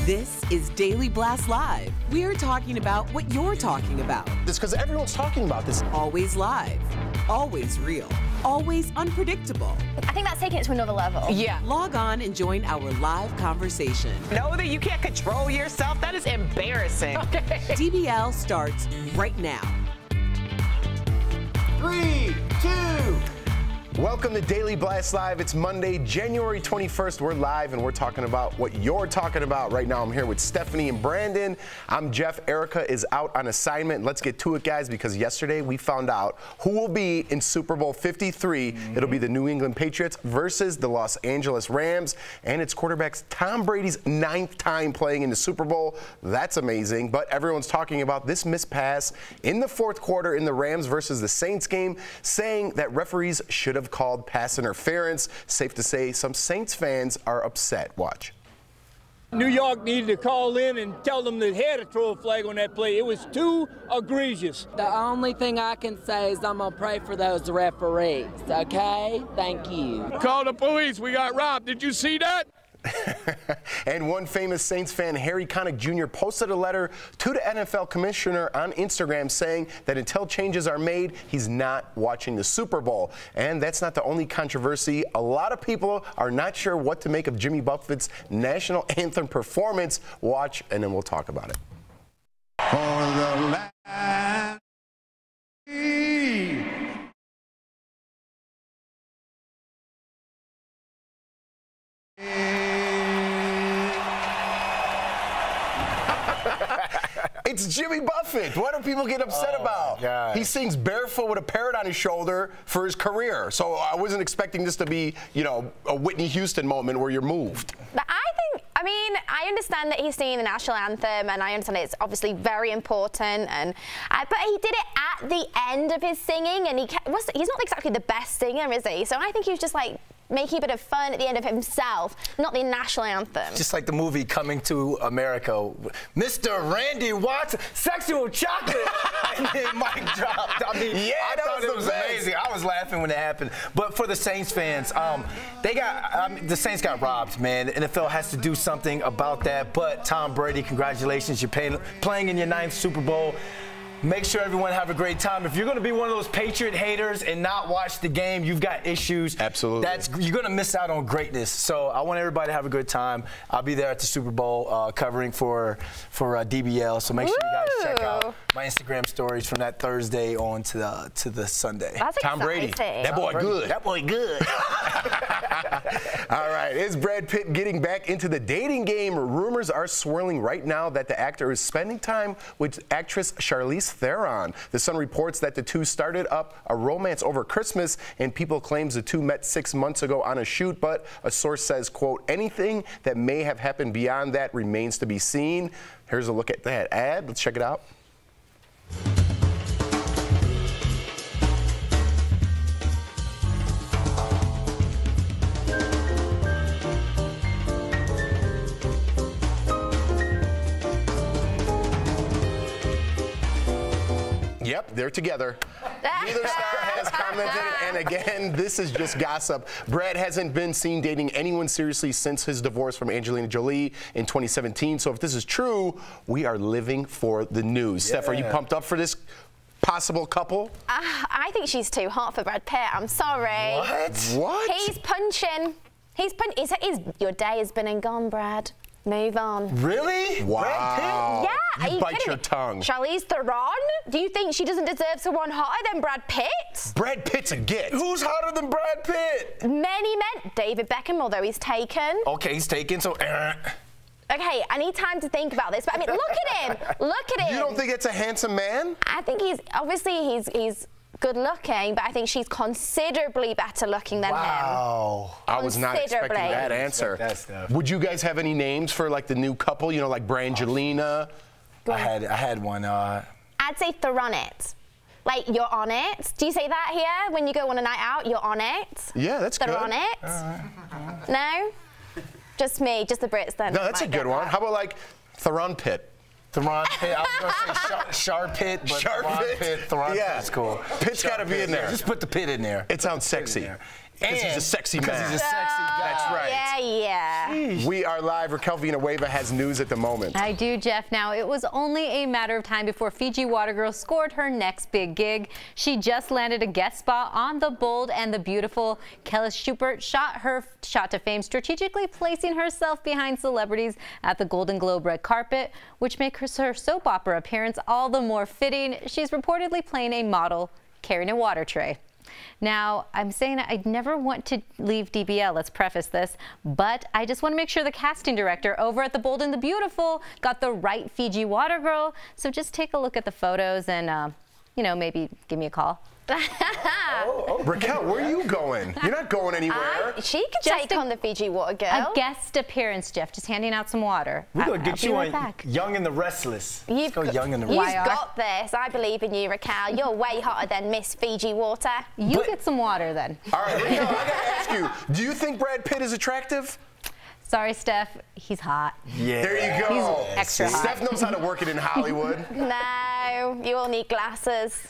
This is Daily Blast Live. We're talking about what you're talking about. It's because everyone's talking about this. Always live, always real, always unpredictable. I think that's taking it to another level. Yeah. Log on and join our live conversation. Know that you can't control yourself? That is embarrassing. Okay. DBL starts right now. 3, 2. Welcome to Daily Blast Live. It's Monday, January 21st. We're live and we're talking about what you're talking about. Right now I'm here with Stephanie and Brandon. I'm Jeff. Erica is out on assignment. Let's get to it, guys, because yesterday we found out who will be in Super Bowl 53. It'll be the New England Patriots versus the Los Angeles Rams, and it's quarterback Tom Brady's 9th time playing in the Super Bowl. That's amazing, but everyone's talking about this missed pass in the fourth quarter in the Rams versus the Saints game, saying that referees should have called pass interference. Safe to say some Saints fans are upset. Watch. New York needed to call in and tell them they had to throw a flag on that play. It was too egregious. The only thing I can say is I'm going to pray for those referees, okay? Thank you. Call the police. We got robbed. Did you see that? And one famous Saints fan, Harry Connick Jr., posted a letter to the NFL commissioner on Instagram saying that until changes are made, he's not watching the Super Bowl. And that's not the only controversy. A lot of people are not sure what to make of Jimmy Buffett's national anthem performance. Watch, and then we'll talk about it. For the land. It's Jimmy Buffett. What do people get upset about? God. He sings barefoot with a parrot on his shoulder for his career. So I wasn't expecting this to be, you know, a Whitney Houston moment where you're moved. But I understand that he's singing the national anthem, and I understand it's obviously very important. But he did it at the end of his singing, and he's not exactly the best singer, is he? So I think he was just like making a bit of fun at the end of himself, not the national anthem. Just like the movie Coming to America. Mr. Randy Watts, sexual chocolate. And then mic dropped. I mean, yeah, I thought it was amazing. I was laughing when it happened. But for the Saints fans, the Saints got robbed, man. The NFL has to do something about that. But Tom Brady, congratulations. You're playing in your 9th Super Bowl. Make sure everyone have a great time. If you're going to be one of those Patriot haters and not watch the game, you've got issues. Absolutely. You're going to miss out on greatness. So I want everybody to have a good time. I'll be there at the Super Bowl covering for DBL. So make sure you guys check out my Instagram stories from that Thursday on to the Sunday. That's Tom Brady. That boy good. That boy good. All right. Is Brad Pitt getting back into the dating game? Rumors are swirling right now that the actor is spending time with actress Charlize Theron. The Sun reports that the two started up a romance over Christmas, and People claims the two met 6 months ago on a shoot, but a source says, quote, anything that may have happened beyond that remains to be seen. Here's a look at that ad. Let's check it out. Yep, they're together. Neither star has commented, and again, this is just gossip. Brad hasn't been seen dating anyone seriously since his divorce from Angelina Jolie in 2017. So if this is true, we are living for the news. Yeah. Steph, are you pumped up for this possible couple? I think she's too hot for Brad Pitt. I'm sorry. What? He's punching. Your day has been and gone, Brad. Move on. Really? Wow. Yeah. You bite your tongue. Charlize Theron? Do you think she doesn't deserve someone hotter than Brad Pitt? Brad Pitt's a get. Who's hotter than Brad Pitt? Many men. David Beckham, although he's taken. Okay, he's taken, so Okay, I need time to think about this. But I mean, look at him. Look at him. You don't think it's a handsome man? I think he's good looking, but I think she's considerably better looking than him. Wow. I was not expecting that answer. Would you guys have any names for like the new couple, you know, like Brangelina? I had one. I'd say Theron it. Like, you're on it. Do you say that here when you go on a night out? You're on it? Yeah, that's good. Theron it? No? Just me, just the Brits then. No, that's a good one. How about like Theron Pitt? Theron Pitt. I was going to say Char Pitt, but Theron Pitt. Theron Pitt's cool. Pitt's got to be in there. Just put the Pitt in there. It sounds sexy. Because he's a sexy man. Because he's a sexy guy. That's right. Yeah. We are live. Raquel Villanueva has news at the moment. I do, Jeff. Now, it was only a matter of time before Fiji Water Girl scored her next big gig. She just landed a guest spot on The Bold and the Beautiful. Kelly Schubert shot her shot to fame, strategically placing herself behind celebrities at the Golden Globe red carpet, which makes her soap opera appearance all the more fitting. She's reportedly playing a model carrying a water tray. Now, I'm saying I'd never want to leave DBL, let's preface this, but I just want to make sure the casting director over at The Bold and the Beautiful got the right Fiji Water Girl. So just take a look at the photos and, you know, maybe give me a call. Raquel, where are you going? You're not going anywhere. She could take on the Fiji Water Girl. A guest appearance, Jeff, just handing out some water. We're going to get you right on back. Young and the Restless. You've Let's go Young and the Restless. You've got this. I believe in you, Raquel. You're way hotter than Miss Fiji Water. You get some water then. All right, Raquel, I got to ask you, do you think Brad Pitt is attractive? Sorry, Steph, he's hot. Yeah. There you go. He's extra hot. Steph knows how to work it in Hollywood. No, you all need glasses.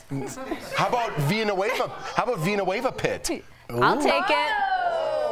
How about Villanueva? How about Villanueva Pitt? I'll take it.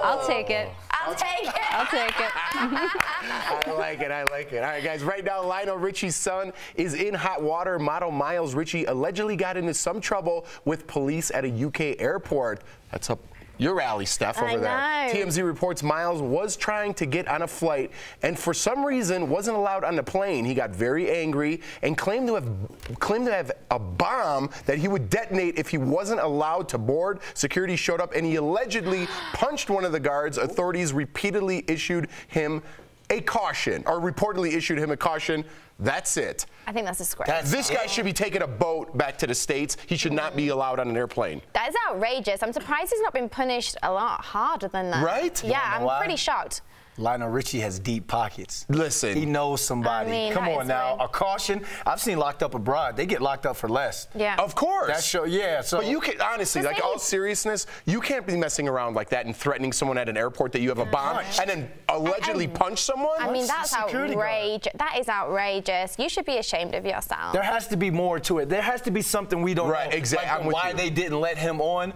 I'll take it. I'll take it. I'll take it. I like it. I like it. All right, guys. Right now, Lionel Richie's son is in hot water. Model Miles Richie allegedly got into some trouble with police at a UK airport. That's up your alley, Steph, over there. TMZ reports Miles was trying to get on a flight and for some reason wasn't allowed on the plane. He got very angry and claimed to have a bomb that he would detonate if he wasn't allowed to board. Security showed up and he allegedly punched one of the guards. Authorities repeatedly issued him a caution, or reportedly issued him a caution. That's it. I think that's a disgrace. This guy should be taking a boat back to the States. He should not be allowed on an airplane. That is outrageous. I'm surprised he's not been punished a lot harder than that. Right? Yeah, I'm pretty shocked. Lionel Richie has deep pockets. Listen. He knows somebody. I mean, Come that on is now. fine. A caution. I've seen locked up abroad. They get locked up for less. Yeah. Of course. That show, yeah. So But you can, honestly, like all seriousness, you can't be messing around like that and threatening someone at an airport that you have a bomb and then allegedly punch someone. I mean, that's outrageous. That is outrageous. You should be ashamed of yourself. there has to be more to it. There has to be something we don't know. Exactly. Like why they didn't let him on.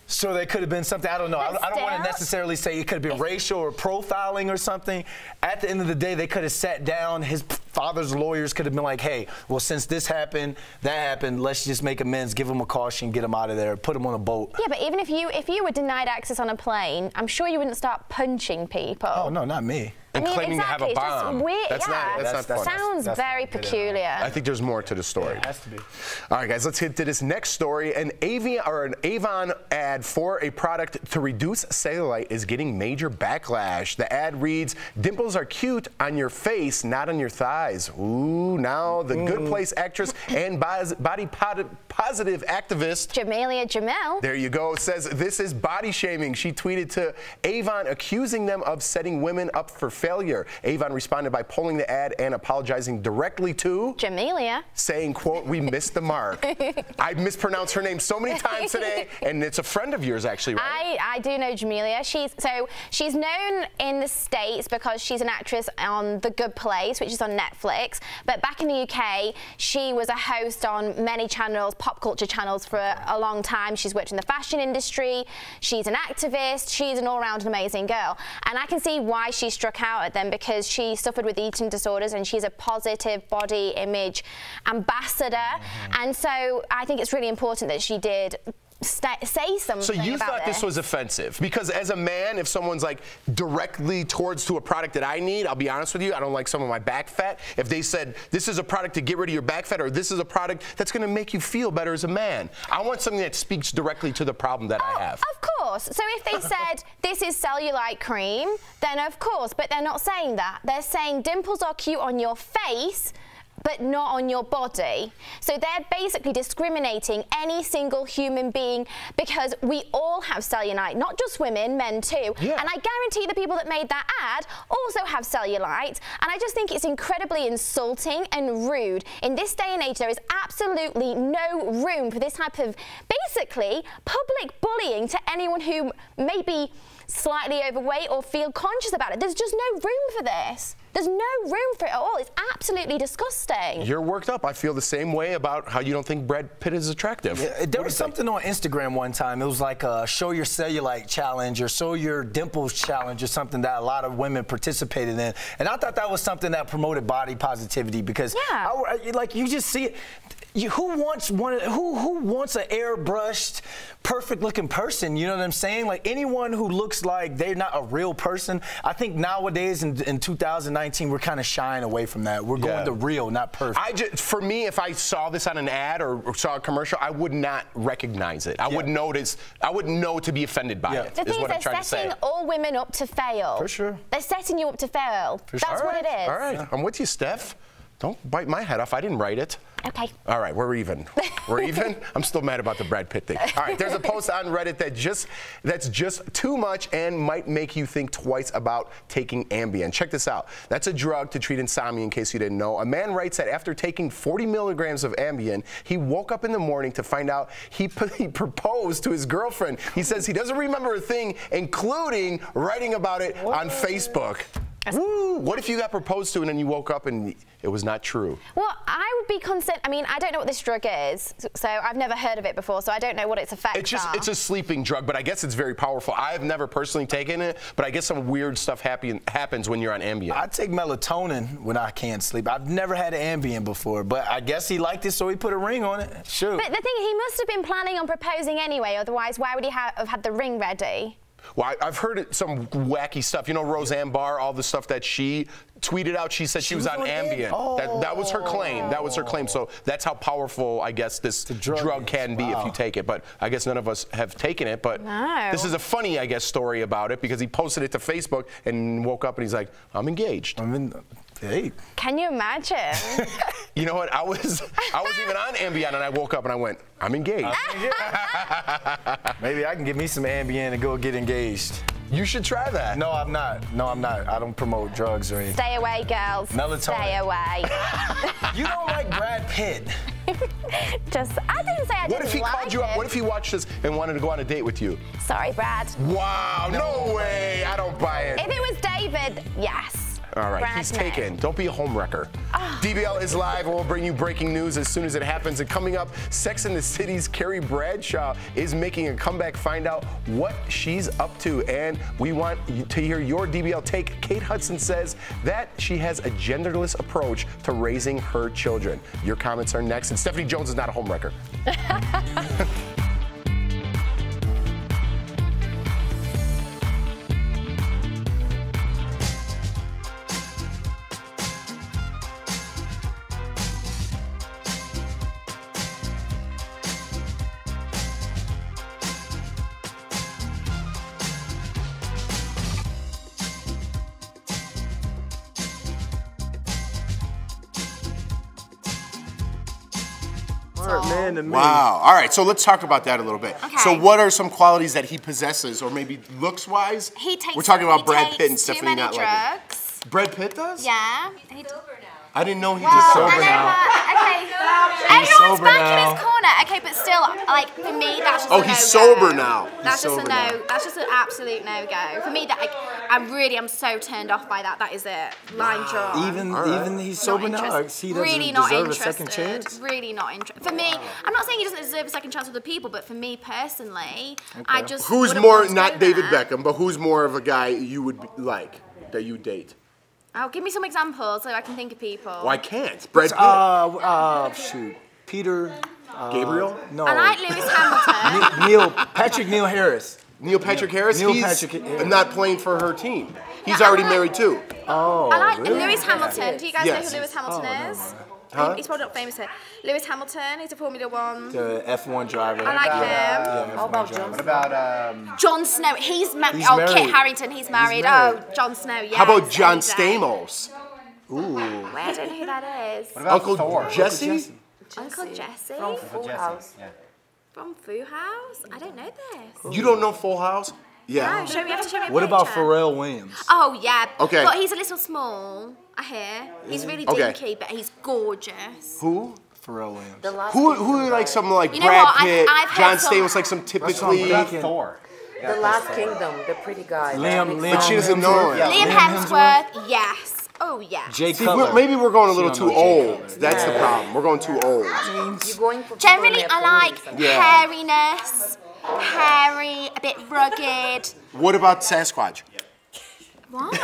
So there could have been something, I don't know. I don't want to necessarily say it could have been racial or profiling or something. At the end of the day, they could have sat down. His father's lawyers could have been like, hey, well, since this happened, that happened, let's just make amends, give him a caution, get him out of there, put him on a boat. Yeah, but even if you were denied access on a plane, I'm sure you wouldn't start punching people. Oh, no, not me. And claiming to have a bomb. Just weird. That's not funny. Sounds very peculiar. I think there's more to the story. It has to be. All right, guys, let's get to this next story. An Avon ad for a product to reduce cellulite is getting major backlash. The ad reads, "Dimples are cute on your face, not on your thighs." Ooh, now the Good Place actress and body positive activist Jamelia Jamel. There you go. Says this is body shaming. She tweeted to Avon accusing them of setting women up for failure. Avon responded by pulling the ad and apologizing directly to Jamelia, saying, quote, "We missed the mark." I mispronounced her name so many times today, and it's a friend of yours, actually, right? I do know Jamelia. She's known in the States because she's an actress on The Good Place, which is on Netflix. But back in the UK, she was a host on many channels, pop culture channels, for a long time. She's worked in the fashion industry. She's an activist. She's an all-round amazing girl. And I can see why she struck out at them, because she suffered with eating disorders and she's a positive body image ambassador. And so I think it's really important that she did say something. So you about thought this was offensive? Because as a man, if someone's like directly towards a product that I need, I'll be honest with you, I don't like some of my back fat. If they said this is a product to get rid of your back fat, or this is a product that's going to make you feel better as a man, I want something that speaks directly to the problem that I have. Of course. So if they said this is cellulite cream, then of course, but they're not saying that. They're saying dimples are cute on your face, but not on your body. So they're basically discriminating any single human being, because we all have cellulite, not just women, men too. Yeah. And I guarantee the people that made that ad also have cellulite. And I just think it's incredibly insulting and rude. In this day and age, there is absolutely no room for this type of basically public bullying to anyone who maybe slightly overweight or feel conscious about it. There's just no room for this. There's no room for it at all. It's absolutely disgusting. You're worked up. I feel the same way about how you don't think Brad Pitt is attractive. Yeah, there was something on Instagram one time. It was like a show your cellulite challenge or show your dimples challenge or something that a lot of women participated in. And I thought that was something that promoted body positivity because like you just see it. Who wants an airbrushed, perfect-looking person? You know what I'm saying? Like anyone who looks like they're not a real person. I think nowadays in 2019 we're kind of shying away from that. We're going to real, not perfect. For me, if I saw this on an ad or saw a commercial, I would not recognize it. I wouldn't notice. I wouldn't know to be offended by it. The thing is, they're setting all women up to fail. For sure. They're setting you up to fail. That's what it is. All right, I'm with you, Steph. Don't bite my head off. I didn't write it. Okay. All right, we're even. We're even? I'm still mad about the Brad Pitt thing. All right, there's a post on Reddit that's just too much and might make you think twice about taking Ambien. Check this out. That's a drug to treat insomnia, in case you didn't know. A man writes that after taking 40 milligrams of Ambien, he woke up in the morning to find out he proposed to his girlfriend. He says he doesn't remember a thing, including writing about it on Facebook. Woo! What if you got proposed to and then you woke up and it was not true? Well, I would be concerned. I mean, I don't know what this drug is, so I've never heard of it before, so I don't know what its effects are. It's a sleeping drug, but I guess it's very powerful. I have never personally taken it, but I guess some weird stuff happens when you're on Ambien. I take melatonin when I can't sleep. I've never had an Ambien before, but I guess he liked it, so he put a ring on it. Sure. But the thing, he must have been planning on proposing anyway, otherwise why would he have had the ring ready? Well, I've heard some wacky stuff. You know, Roseanne Barr, all the stuff that she tweeted out. She said she was on Ambien. That was her claim. That was her claim. So that's how powerful, I guess, this drug can be if you take it. But I guess none of us have taken it. But this is a funny, I guess, story about it because he posted it to Facebook and woke up and he's like, I'm engaged. Hey. Can you imagine? You know what? I was even on Ambien and I woke up and I went, I'm engaged. Maybe I can get me some Ambien and go get engaged. You should try that. No, I'm not. No, I'm not. I don't promote drugs or anything. Stay away, girls. Melatonin. Stay away. You don't like Brad Pitt. I didn't say I didn't like What if he called you up? What if he watched this and wanted to go on a date with you? Sorry, Brad. Wow, no way. I don't buy it. If it was David, yes. All right, he's taken. Don't be a homewrecker. DBL is live. We'll bring you breaking news as soon as it happens. And coming up, Sex and the City's Carrie Bradshaw is making a comeback. Find out what she's up to. And we want to hear your DBL take. Kate Hudson says that she has a genderless approach to raising her children. Your comments are next. And Stephanie Jones is not a homewrecker. Wow. All right, so let's talk about that a little bit. Okay. So what are some qualities that he possesses, or maybe looks-wise? We're talking about Brad Pitt and Stephanie not drugs. Like Brad Pitt does? Yeah. I didn't know he just sober now. Okay. Everyone's back in his corner. Okay, but still, like, for me, that's just a no-go. He's sober now. That's just a no. That's just an absolute no-go. For me, that I'm so turned off by that. That is it. Line drawn. Even he's sober now? Like, he doesn't really not deserve interested. a second chance? Really not interested. For me, I'm not saying he doesn't deserve a second chance with other people, but for me personally, I just Who's more, not David Beckham, but who's more of a guy you would like, that you date? Oh, give me some examples so I can think of people. Well, I can't. Brad Pitt. Shoot. Peter. Gabriel? No. I like Lewis Hamilton. Neil Harris. Neil Patrick Harris? He's not playing for her team. He's already married too. Oh, I like really? Lewis Hamilton. Do you guys know who Lewis Hamilton is? No. Huh? He's probably not famous here. Lewis Hamilton, he's a Formula One. The F1 driver. I like him. Yeah, How about John? What about Jon Snow? He's married. married. Kit Harington, he's married. Oh, Jon Snow, yeah. How about John Stamos? Ooh. Where I don't know who that is. What about Uncle Thor? Jesse? Uncle Jesse? From Full House. Yeah. From Full House? I don't know this. You don't know Full House? Yeah. No, you have to show me a What about picture. Pharrell Williams? Oh, yeah. Okay. But he's a little small, I hear. He's really dinky, but he's gorgeous. Who? Pharrell Williams. Who like someone like You know Brad what? Pitt, I've heard John some- Stamos, like some typically. What about Thor? The Last Kingdom, the pretty guy. But she doesn't know it. Liam Hemsworth, yes. Oh, yeah. See, maybe we're going a little too old. That's the problem. We're going too old. You're going for Generally, I like hairiness, hairy, a bit rugged. What about Sasquatch? What?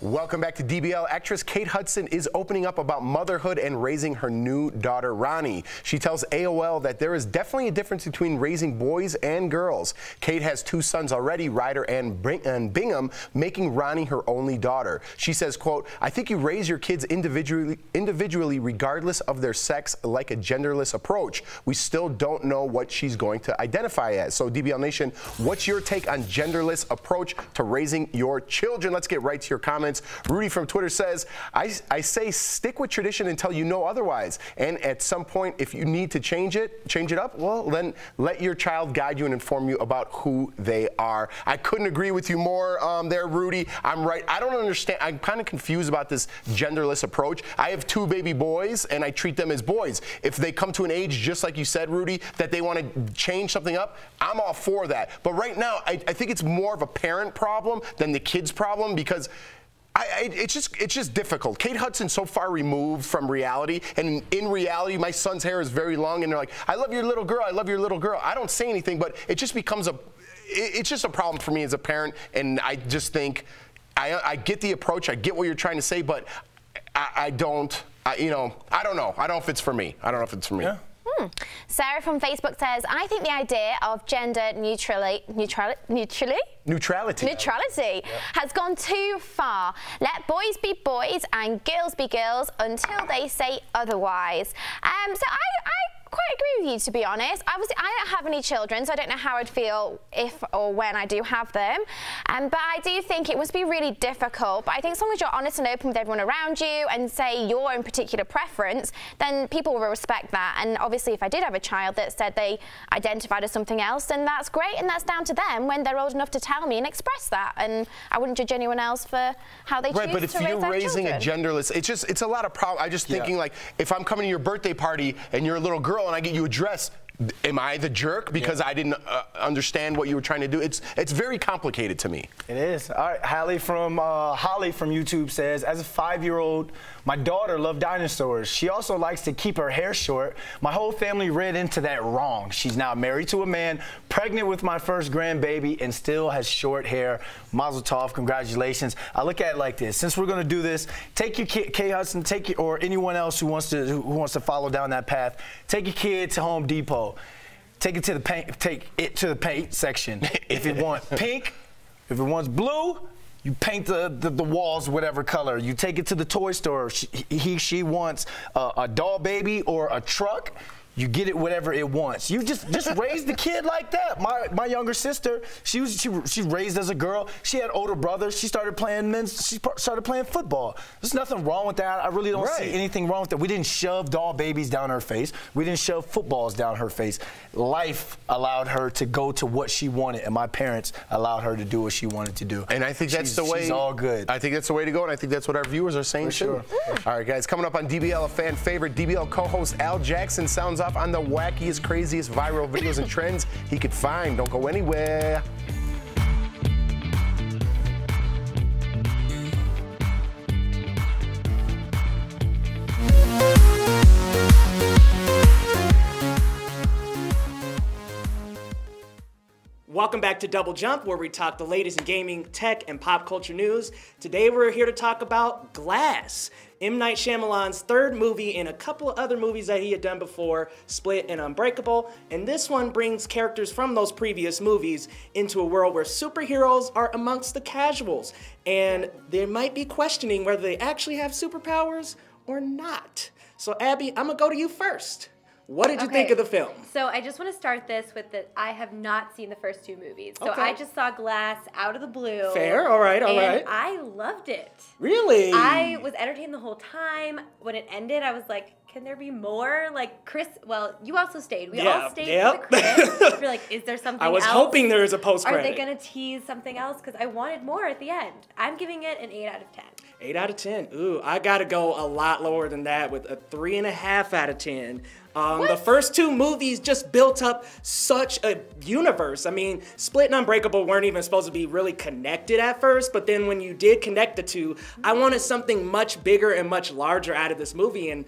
Welcome back to DBL. Actress Kate Hudson is opening up about motherhood and raising her new daughter, Ronnie. She tells AOL that there is definitely a difference between raising boys and girls. Kate has 2 sons already, Ryder and Bingham, making Ronnie her only daughter. She says, quote, I think you raise your kids individually regardless of their sex, like a genderless approach. We still don't know what she's going to identify as. So DBL Nation, what's your take on genderless approach to raising your children? Let's get right to your comments. Rudy from Twitter says, I say stick with tradition until you know otherwise. And at some point, if you need to change it up, well, then let your child guide you and inform you about who they are. I couldn't agree with you more there, Rudy. I'm right. I don't understand. I'm kind of confused about this genderless approach. I have 2 baby boys, and I treat them as boys. If they come to an age, just like you said, Rudy, that they want to change something up, I'm all for that. But right now, I think it's more of a parent problem than the kid's problem, because it's just difficult. Kate Hudson's so far removed from reality, and in reality, my son's hair is very long, and they're like, I love your little girl, I love your little girl. I don't say anything, but it just becomes it's just a problem for me as a parent, and I just think, I get the approach, I get what you're trying to say, but I don't know. I don't know if it's for me. I don't know if it's for me. Yeah. Sarah from Facebook says, I think the idea of gender neutrality has gone too far. Let boys be boys and girls be girls until they say otherwise. So I quite agree with you, to be honest. Obviously, I don't have any children, so I don't know how I'd feel if or when I do have them. But I do think it must be really difficult. But I think as long as you're honest and open with everyone around you and say your own particular preference, then people will respect that. And obviously, if I did have a child that said they identified as something else, then that's great, and that's down to them when they're old enough to tell me and express that. And I wouldn't judge anyone else for how they choose to raise their children. Right, but if you're raising a genderless, it's a lot of problems. I'm just thinking, like, if I'm coming to your birthday party and you're a little girl and I get you a dress, am I the jerk because I didn't understand what you were trying to do? It's very complicated to me. It is. All right, Holly from YouTube says, as a 5-year-old, my daughter loved dinosaurs. She also likes to keep her hair short. My whole family read into that wrong. She's now married to a man, pregnant with my first grandbaby, and still has short hair. Mazel tov, congratulations. I look at it like this. Since we're going to do this, take your kid, Kay Hudson, or anyone else who wants to follow down that path, take your kid to Home Depot. Take it to the paint section. If it wants pink, if it wants blue, you paint the walls whatever color. You take it to the toy store. She wants a doll baby or a truck. You get it whatever it wants. You just raise the kid like that. My younger sister, she raised as a girl. She had older brothers. She started playing football. There's nothing wrong with that. I really don't see anything wrong with that. We didn't shove doll babies down her face. We didn't shove footballs down her face. Life allowed her to go to what she wanted, and my parents allowed her to do what she wanted to do. And I think that's the way. She's all good. I think that's the way to go, and I think that's what our viewers are saying too. All right, guys, coming up on DBL, a fan favorite, DBL co-host Al Jackson sounds off on the wackiest, craziest viral videos and trends he could find. Don't go anywhere. Welcome back to Double Jump, where we talk the latest in gaming, tech, and pop culture news. Today we're here to talk about Glass, M. Night Shyamalan's third movie and a couple of other movies that he had done before, Split and Unbreakable. And this one brings characters from those previous movies into a world where superheroes are amongst the casuals. And they might be questioning whether they actually have superpowers or not. So Abby, I'm gonna go to you first. What did you think of the film? So I just want to start this with that I have not seen the first 2 movies. So I just saw Glass out of the blue. Fair, all right, all right. And I loved it. Really? I was entertained the whole time. When it ended, I was like, can there be more? Like, Chris, well, you also stayed. We Yeah, all stayed yep. for the credits. We're like, is there something I was else? hoping there was a Are post-credit. they going to tease something else? Because I wanted more at the end. I'm giving it an 8 out of 10. 8 out of 10. Ooh, I gotta go a lot lower than that with a 3.5 out of 10. The first two movies just built up such a universe. I mean, Split and Unbreakable weren't even supposed to be really connected at first, but then when you did connect the two, I wanted something much bigger and much larger out of this movie, and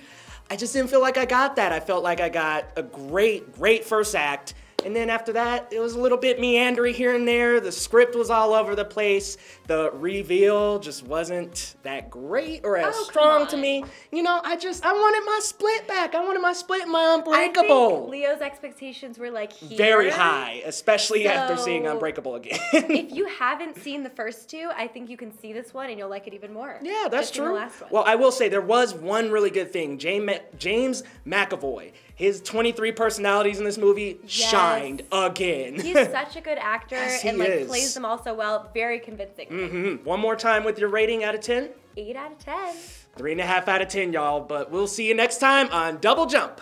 I just didn't feel like I got that. I felt like I got a great first act. And then after that, it was a little bit meandering here and there. The script was all over the place. The reveal just wasn't that great or as strong to me. You know, I wanted my Split back. I wanted my Split and my Unbreakable. I think Leo's expectations were like here. Very high, especially after seeing Unbreakable again. If you haven't seen the first two, I think you can see this one and you'll like it even more. Yeah, that's Just in true. the last one. Well, I will say there was one really good thing. James McAvoy, his 23 personalities in this movie shined again. He's such a good actor and like plays them all so well. Very convincing. One more time with your rating out of 10. 8 out of 10. 3.5 out of 10, y'all. But we'll see you next time on Double Jump.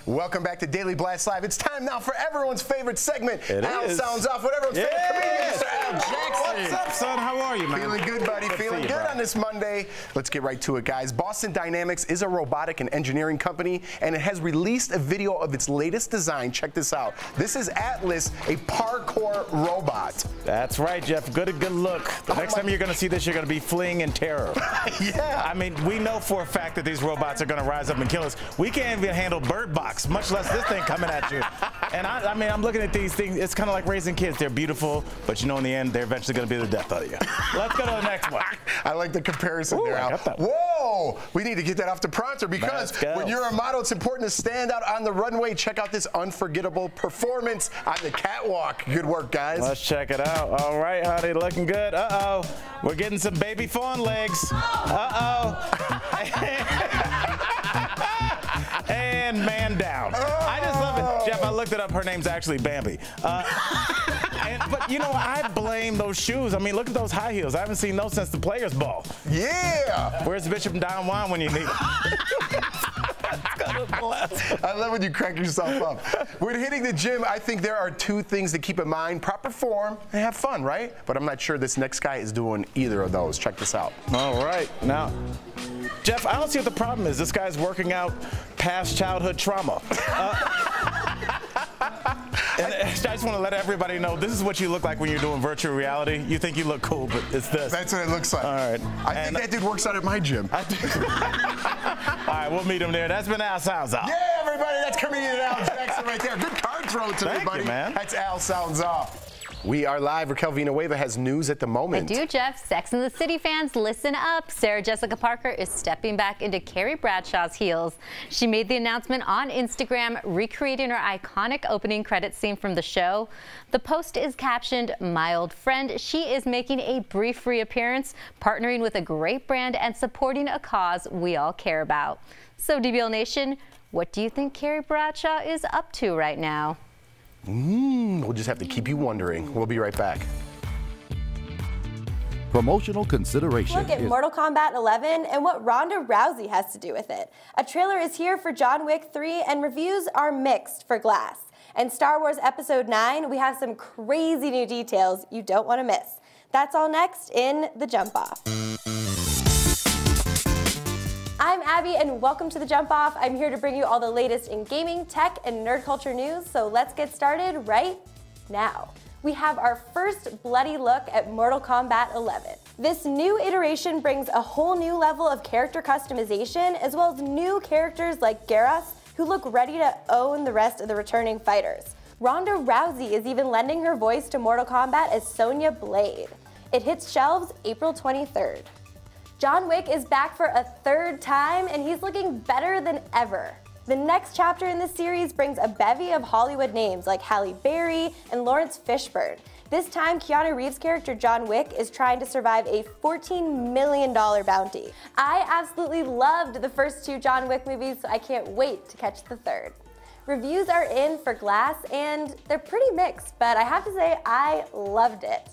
Welcome back to Daily Blast Live. It's time now for everyone's favorite segment. Al is. Sounds Off with everyone's favorite comedian, Mr. Al Jackson. What's up, son? How are you, man? Feeling good, buddy. Feeling good on this Monday. Let's get right to it, guys. Boston Dynamics is a robotic and engineering company, and it has released a video of its latest design. Check this out. This is Atlas, a parkour robot. That's right, Jeff. Good look. The next time you're going to see this, you're going to be fleeing in terror. Yeah. I mean, we know for a fact that these robots are going to rise up and kill us. We can't even handle Bird Box, much less this thing coming at you. And I mean, I'm looking at these things. It's kind of like raising kids. They're beautiful, but you know, in the end, they're eventually going to be the death of you. Let's go to the next one. I like the comparison there, Al. Whoa! We need to get that off the prompter because when you're a model, it's important to stand out on the runway. Check out this unforgettable performance on the catwalk. Good work, guys. Let's check it out. All right, honey, looking good. Uh-oh. We're getting some baby fawn legs. Uh-oh. And man down. I just love it. Jeff, I looked it up. Her name's actually Bambi. But, you know, I blame those shoes. I mean, look at those high heels. I haven't seen those since the Players Ball. Yeah. Where's Bishop and Don Juan when you need him? I love when you crank yourself up. When hitting the gym, I think there are two things to keep in mind. Proper form and have fun, right? But I'm not sure this next guy is doing either of those. Check this out. All right. Now, Jeff, I don't see what the problem is. This guy's working out past childhood trauma. And I just want to let everybody know this is what you look like when you're doing virtual reality. You think you look cool, but it's this. That's what it looks like. All right. I think that dude works out at my gym. All right, we'll meet him there. That's been Al Sounds Off. Yeah, everybody, that's comedian Al Jackson right there. Good card throw today, Thank buddy. you, man. That's Al Sounds Off. We are live. Raquel Villanueva has news at the moment. I do, Jeff. Sex and the City fans, listen up. Sarah Jessica Parker is stepping back into Carrie Bradshaw's heels. She made the announcement on Instagram, recreating her iconic opening credits scene from the show. The post is captioned, "My old friend." She is making a brief reappearance, partnering with a great brand and supporting a cause we all care about. So, DBL Nation, what do you think Carrie Bradshaw is up to right now? We'll just have to keep you wondering. We'll be right back. Promotional consideration. Look at Mortal Kombat 11 and what Ronda Rousey has to do with it. A trailer is here for John Wick 3 and reviews are mixed for Glass. And Star Wars Episode 9, we have some crazy new details you don't want to miss. That's all next in The Jump Off. I'm Abby and welcome to The Jump Off. I'm here to bring you all the latest in gaming, tech, and nerd culture news, so let's get started right now. We have our first bloody look at Mortal Kombat 11. This new iteration brings a whole new level of character customization, as well as new characters like Garrus, who look ready to own the rest of the returning fighters. Ronda Rousey is even lending her voice to Mortal Kombat as Sonya Blade. It hits shelves April 23rd. John Wick is back for a third time, and he's looking better than ever. The next chapter in this series brings a bevy of Hollywood names like Halle Berry and Lawrence Fishburne. This time, Keanu Reeves' character John Wick is trying to survive a $14 million bounty. I absolutely loved the first two John Wick movies, so I can't wait to catch the third. Reviews are in for Glass, and they're pretty mixed, but I have to say I loved it.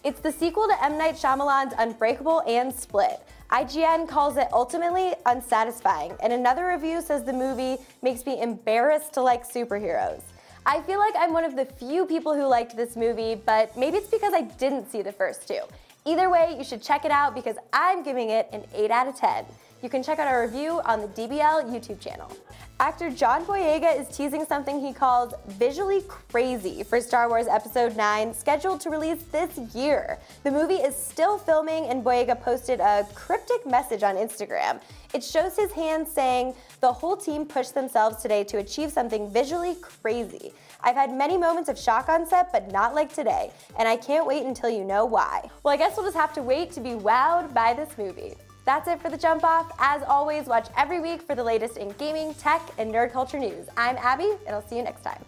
It's the sequel to M. Night Shyamalan's Unbreakable and Split. IGN calls it ultimately unsatisfying, and another review says the movie makes me embarrassed to like superheroes. I feel like I'm one of the few people who liked this movie, but maybe it's because I didn't see the first two. Either way, you should check it out because I'm giving it an 8 out of 10. You can check out our review on the DBL YouTube channel. Actor John Boyega is teasing something he calls visually crazy for Star Wars Episode 9, scheduled to release this year. The movie is still filming, and Boyega posted a cryptic message on Instagram. It shows his hand saying, "The whole team pushed themselves today to achieve something visually crazy. I've had many moments of shock on set, but not like today, and I can't wait until you know why." Well, I guess we'll just have to wait to be wowed by this movie. That's it for the Jump Off. As always, watch every week for the latest in gaming, tech, and nerd culture news. I'm Abby, and I'll see you next time.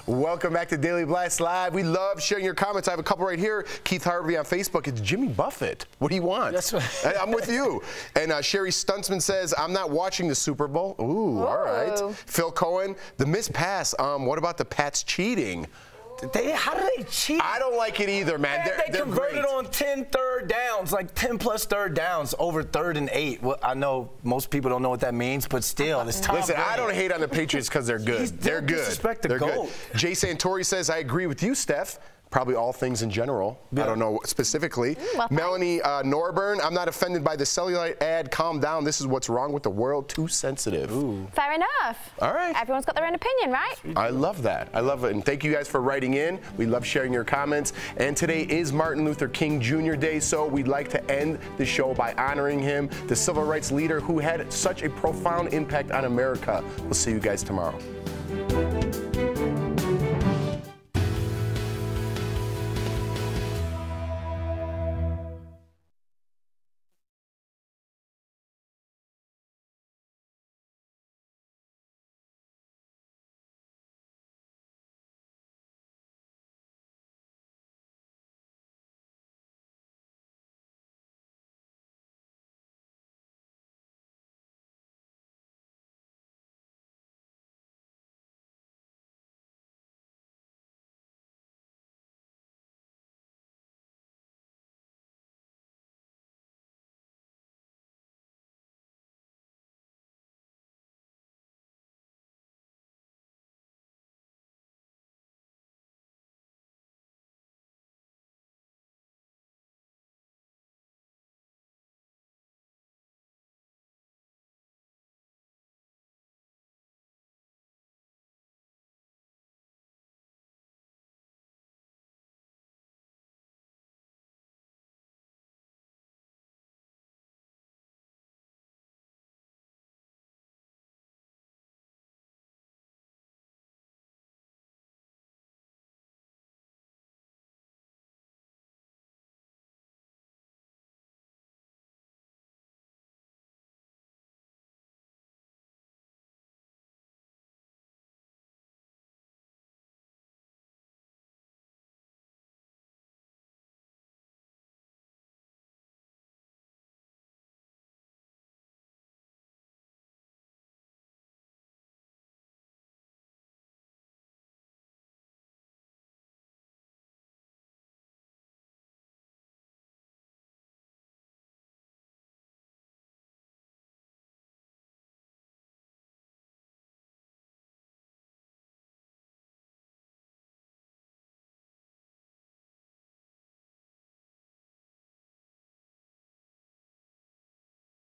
Welcome back to Daily Blast Live. We love sharing your comments. I have a couple right here. Keith Harvey on Facebook. It's Jimmy Buffett. What do you want? That's right. I'm with you. And Sherry Stuntsman says, I'm not watching the Super Bowl. Ooh, all right. Phil Cohen, the missed pass. What about the Pats cheating? How do they cheat? I don't like it either, man. They converted on 10 third downs, like 10 plus third downs over 3rd and 8. Well, I know most people don't know what that means, but still, it's Tom Listen, Brady. I don't hate on the Patriots because they're good. They're good. Disrespect the They're GOAT. good. Jay Santori says, I agree with you, Steph. Probably all things in general. Yeah. I don't know specifically. Melanie Norburn, I'm not offended by the cellulite ad. Calm down. This is what's wrong with the world. Too sensitive. Ooh. Fair enough. All right. Everyone's got their own opinion, right? I love that. I love it. And thank you guys for writing in. We love sharing your comments. And today is Martin Luther King Jr. Day, so we'd like to end the show by honoring him, the civil rights leader who had such a profound impact on America. We'll see you guys tomorrow.